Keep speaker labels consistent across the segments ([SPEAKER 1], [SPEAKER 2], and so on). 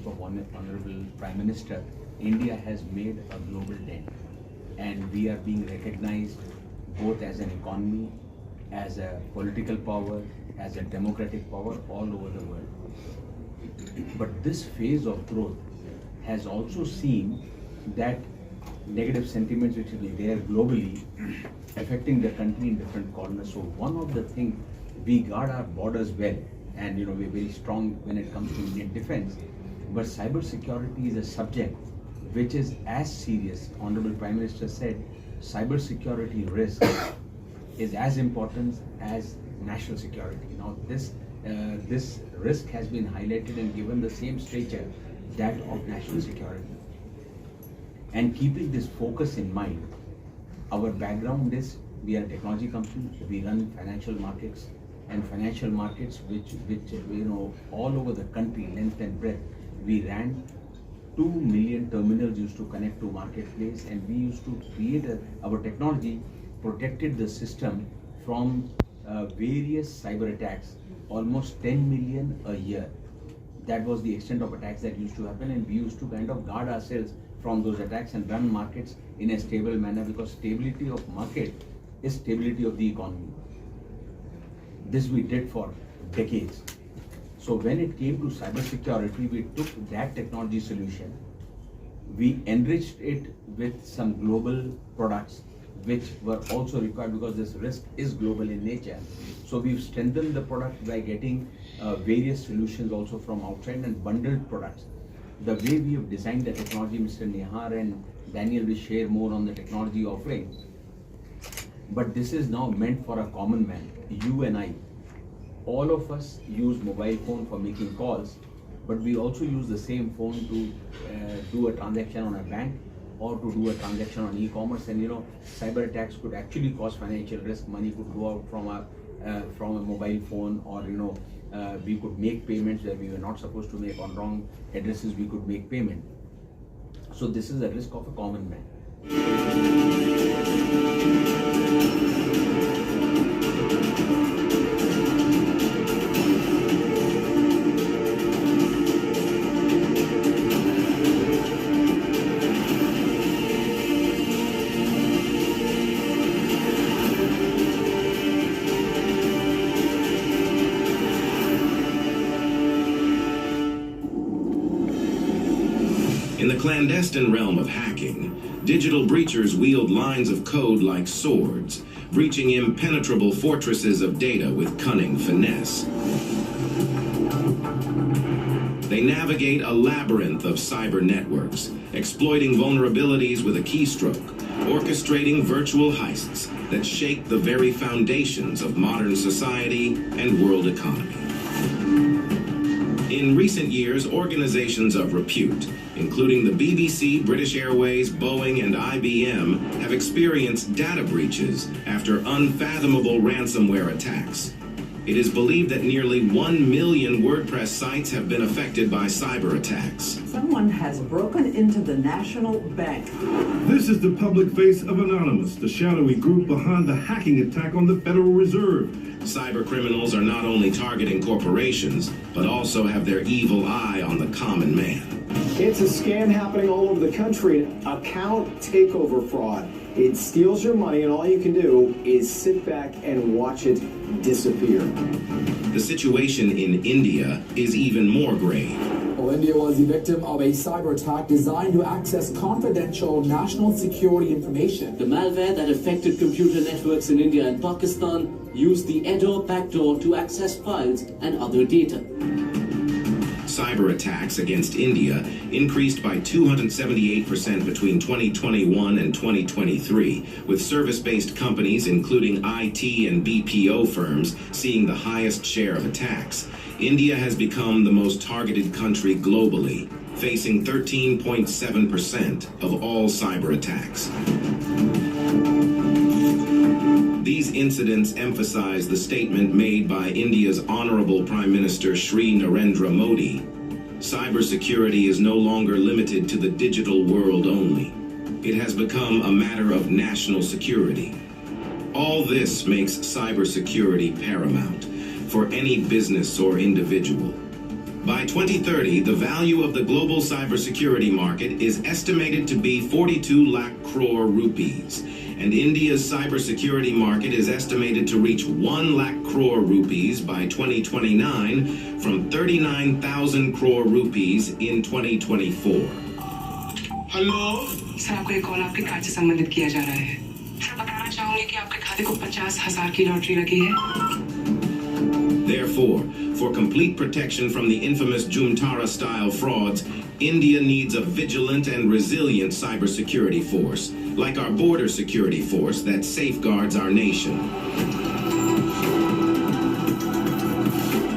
[SPEAKER 1] leadership of Honorable Prime Minister, India has made a global dent, and we are being recognized both as an economy, as a political power, as a democratic power all over the world. But this phase of growth has also seen that negative sentiments which will be there globally affecting the country in different corners. So one of the things, we guard our borders well, and we're very strong when it comes to Indian defense, but cybersecurity is a subject which is as serious. Honorable Prime Minister said cybersecurity risk is as important as national security. Now this risk has been highlighted and given the same stature that of national security. And keeping this focus in mind, our background is we are a technology company, we run financial markets, and financial markets which all over the country, length and breadth. We ran 2 million terminals used to connect to marketplace, and we used to create our technology protected the system from various cyber attacks, almost 10 million a year. That was the extent of attacks that used to happen, and we used to kind of guard ourselves from those attacks and run markets in a stable manner, because stability of market is stability of the economy. This we did for decades. So when it came to cybersecurity, we took that technology solution, we enriched it with some global products which were also required because this risk is global in nature. So we've strengthened the product by getting various solutions also from outside and bundled products. The way we have designed the technology, Mr. Nihar and Daniel will share more on the technology offering. But this is now meant for a common man, you and I. All of us use mobile phone for making calls, but we also use the same phone to do a transaction on a bank or to do a transaction on e-commerce. And cyber attacks could actually cause financial risk. Money could go out from a mobile phone, or we could make payments where we were not supposed to make. On wrong addresses we could make payment. So this is a risk of a common man.
[SPEAKER 2] In the clandestine realm of hacking, digital breachers wield lines of code like swords, breaching impenetrable fortresses of data with cunning finesse. They navigate a labyrinth of cyber networks, exploiting vulnerabilities with a keystroke, orchestrating virtual heists that shake the very foundations of modern society and world economy. In recent years, organizations of repute, including the BBC, British Airways, Boeing, and IBM, have experienced data breaches after unfathomable ransomware attacks. It is believed that nearly 1 million WordPress sites have been affected by cyber attacks.
[SPEAKER 3] Someone has broken into the National Bank.
[SPEAKER 4] This is the public face of Anonymous, the shadowy group behind the hacking attack on the Federal Reserve.
[SPEAKER 2] Cyber criminals are not only targeting corporations, but also have their evil eye on the common man.
[SPEAKER 5] It's a scam happening all over the country, account takeover fraud. It steals your money, and all you can do is sit back and watch it disappear.
[SPEAKER 2] The situation in India is even more grave.
[SPEAKER 6] Well, India was the victim of a cyber attack designed to access confidential national security information.
[SPEAKER 7] The malware that affected computer networks in India and Pakistan used the EDOR backdoor to access files and other data.
[SPEAKER 2] Cyber attacks against India increased by 278% between 2021 and 2023, with service-based companies, including IT and BPO firms, seeing the highest share of attacks. India has become the most targeted country globally, facing 13.7% of all cyber attacks. These incidents emphasize the statement made by India's Honorable Prime Minister Shri Narendra Modi. Cybersecurity is no longer limited to the digital world only. It has become a matter of national security. All this makes cybersecurity paramount for any business or individual. By 2030, the value of the global cybersecurity market is estimated to be 42 lakh crore rupees, and India's cybersecurity market is estimated to reach 1 lakh crore rupees by 2029 from 39,000 crore rupees in 2024.
[SPEAKER 8] Hello sir, आपको एक call आपके card से संबंधित किया जा रहा है। Sir, बताना चाहूंगी कि आपके खाते को 50,000 की लॉटरी लगी है।
[SPEAKER 2] Therefore, for complete protection from the infamous Jumtara-style frauds, India needs a vigilant and resilient cybersecurity force, like our border security force that safeguards our nation.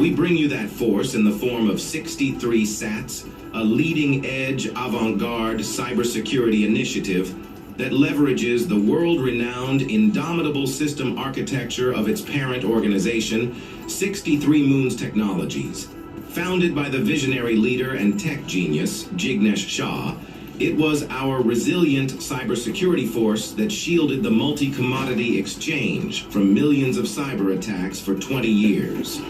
[SPEAKER 2] We bring you that force in the form of 63 SATs, a leading-edge, avant-garde cybersecurity initiative that leverages the world-renowned indomitable system architecture of its parent organization, 63 Moons Technologies. Founded by the visionary leader and tech genius, Jignesh Shah, it was our resilient cybersecurity force that shielded the multi-commodity exchange from millions of cyber attacks for 20 years.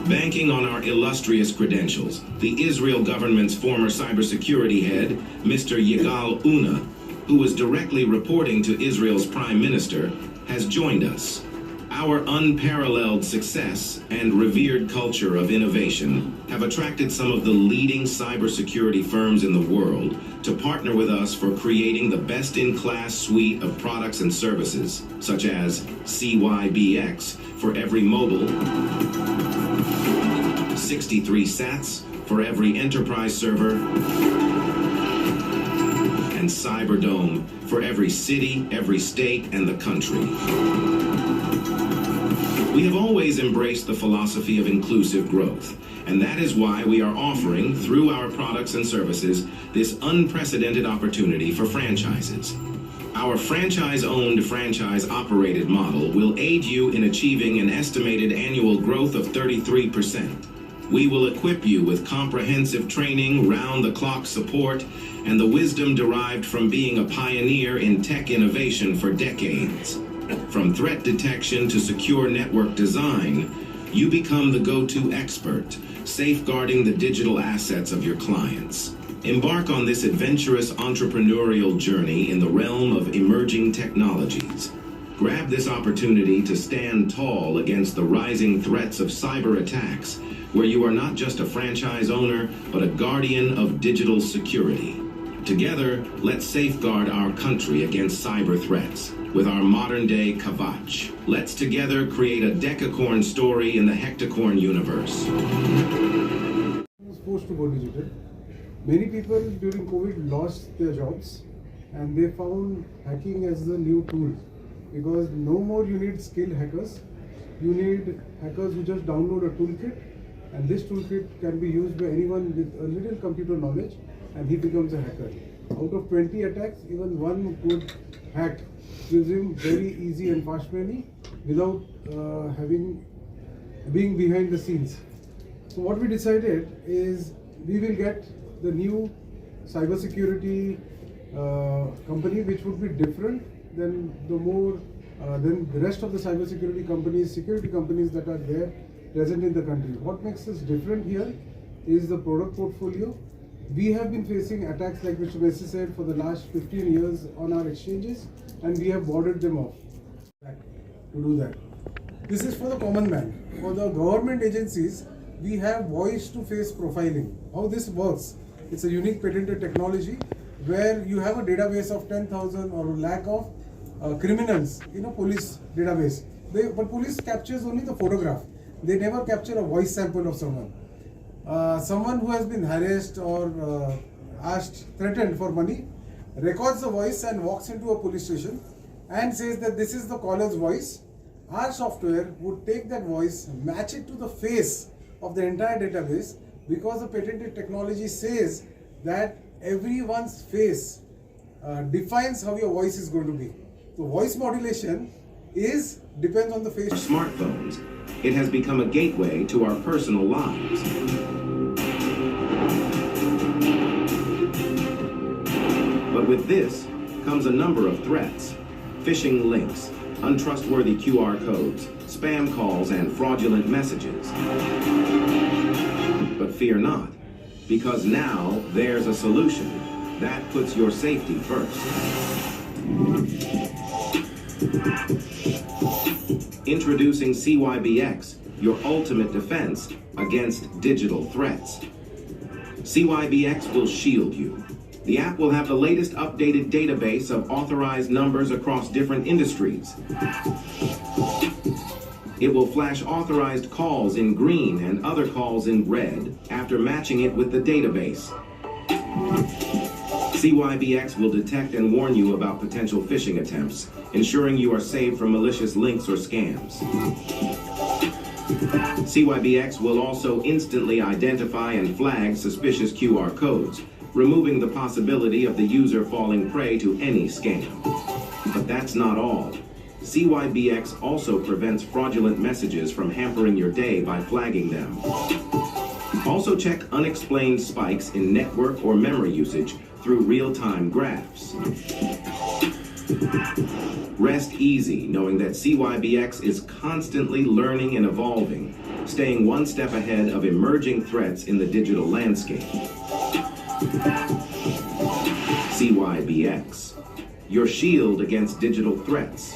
[SPEAKER 2] Banking on our illustrious credentials, the Israel government's former cybersecurity head, Mr. Yigal Una, who was directly reporting to Israel's prime minister, has joined us. Our unparalleled success and revered culture of innovation have attracted some of the leading cybersecurity firms in the world to partner with us for creating the best-in-class suite of products and services, such as CYBX for every mobile, 63 SATs for every enterprise server, and Cyberdome for every city, every state, and the country. We have always embraced the philosophy of inclusive growth, and that is why we are offering, through our products and services, this unprecedented opportunity for franchises. Our franchise-owned, franchise-operated model will aid you in achieving an estimated annual growth of 33%. We will equip you with comprehensive training, round-the-clock support, and the wisdom derived from being a pioneer in tech innovation for decades. From threat detection to secure network design, you become the go-to expert, safeguarding the digital assets of your clients. Embark on this adventurous entrepreneurial journey in the realm of emerging technologies. Grab this opportunity to stand tall against the rising threats of cyber attacks, where you are not just a franchise owner, but a guardian of digital security. Together, let's safeguard our country against cyber threats with our modern-day Kavach. Let's together create a decacorn story in the hectacorn universe.
[SPEAKER 9] Was forced to go digital. Many people during COVID lost their jobs, and they found hacking as the new tool, because no more you need skilled hackers. You need hackers who just download a toolkit, and this toolkit can be used by anyone with a little computer knowledge, and he becomes a hacker. Out of 20 attacks, even one good hack gives him very easy and fast money without being behind the scenes. So what we decided is we will get the new cybersecurity company, which would be different than than the rest of the cybersecurity companies, security companies that are there present in the country. What makes us different here is the product portfolio. We have been facing attacks, like Mr. Messi said, for the last 15 years on our exchanges, and we have warded them off to do that. This is for the common man. For the government agencies, we have voice-to-face profiling. How this works, it's a unique patented technology where you have a database of 10,000 or a lakh of criminals in a police database. But police captures only the photograph. They never capture a voice sample of someone. Someone who has been harassed or threatened for money, records the voice and walks into a police station and says that this is the caller's voice. Our software would take that voice, match it to the face of the entire database, because the patented technology says that everyone's face defines how your voice is going to be. So voice modulation depends on the face.
[SPEAKER 2] Smartphones, it has become a gateway to our personal lives. But with this comes a number of threats: phishing links, untrustworthy QR codes, spam calls and fraudulent messages. But fear not, because now there's a solution that puts your safety first. Introducing CYBX, your ultimate defense against digital threats. CYBX will shield you. The app will have the latest updated database of authorized numbers across different industries. It will flash authorized calls in green and other calls in red after matching it with the database. CYBX will detect and warn you about potential phishing attempts, ensuring you are saved from malicious links or scams. CYBX will also instantly identify and flag suspicious QR codes, removing the possibility of the user falling prey to any scam. But that's not all. CYBX also prevents fraudulent messages from hampering your day by flagging them. Also check unexplained spikes in network or memory usage through real-time graphs. Rest easy knowing that CYBX is constantly learning and evolving, staying one step ahead of emerging threats in the digital landscape. CYBX, your shield against digital threats.